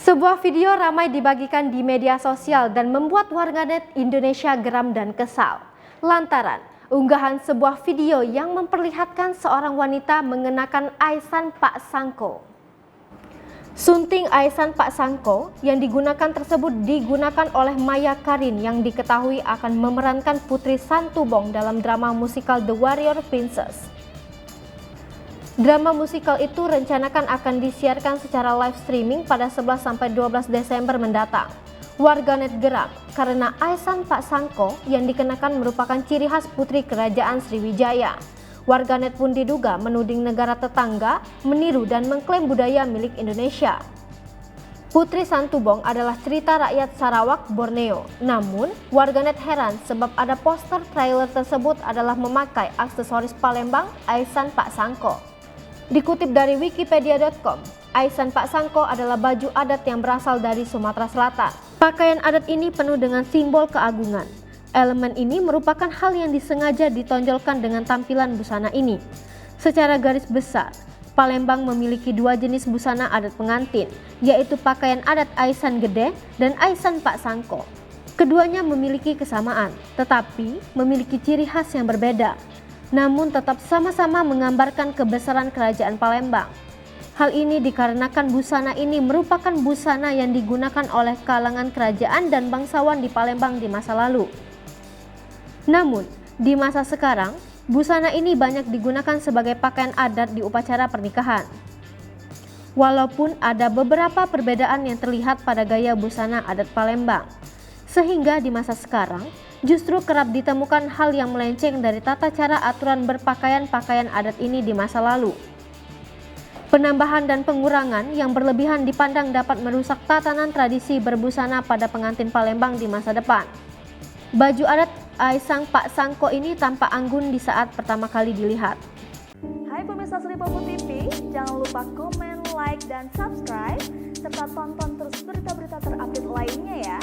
Sebuah video ramai dibagikan di media sosial dan membuat warganet Indonesia geram dan kesal. Lantaran unggahan sebuah video yang memperlihatkan seorang wanita mengenakan aisan Pak Sangko. Sunting aisan Pak Sangko yang digunakan tersebut digunakan oleh Maya Karin yang diketahui akan memerankan Putri Santubong dalam drama musikal The Warrior Princess. Drama musikal itu rencanakan akan disiarkan secara live streaming pada 11-12 Desember mendatang. Warganet geram karena aisan Pak Sangko yang dikenakan merupakan ciri khas Putri Kerajaan Sriwijaya. Warganet pun diduga menuding negara tetangga meniru dan mengklaim budaya milik Indonesia. Putri Santubong adalah cerita rakyat Sarawak, Borneo. Namun, warganet heran sebab ada poster trailer tersebut adalah memakai aksesoris Palembang aisan Pak Sangko. Dikutip dari wikipedia.com, aisan Pak Sangko adalah baju adat yang berasal dari Sumatera Selatan. Pakaian adat ini penuh dengan simbol keagungan. Elemen ini merupakan hal yang disengaja ditonjolkan dengan tampilan busana ini. Secara garis besar, Palembang memiliki dua jenis busana adat pengantin, yaitu pakaian adat aisan gede dan aisan Pak Sangko. Keduanya memiliki kesamaan, tetapi memiliki ciri khas yang berbeda. Namun tetap sama-sama menggambarkan kebesaran kerajaan Palembang. Hal ini dikarenakan busana ini merupakan busana yang digunakan oleh kalangan kerajaan dan bangsawan di Palembang di masa lalu. Namun, di masa sekarang, busana ini banyak digunakan sebagai pakaian adat di upacara pernikahan. Walaupun ada beberapa perbedaan yang terlihat pada gaya busana adat Palembang, sehingga di masa sekarang, justru kerap ditemukan hal yang melenceng dari tata cara aturan berpakaian-pakaian adat ini di masa lalu. Penambahan dan pengurangan yang berlebihan dipandang dapat merusak tatanan tradisi berbusana pada pengantin Palembang di masa depan. Baju adat aisan Pak Sangko ini tampak anggun di saat pertama kali dilihat. Hai pemirsa Sri Popo TV, jangan lupa komen, like, dan subscribe, serta tonton terus berita-berita terupdate lainnya ya.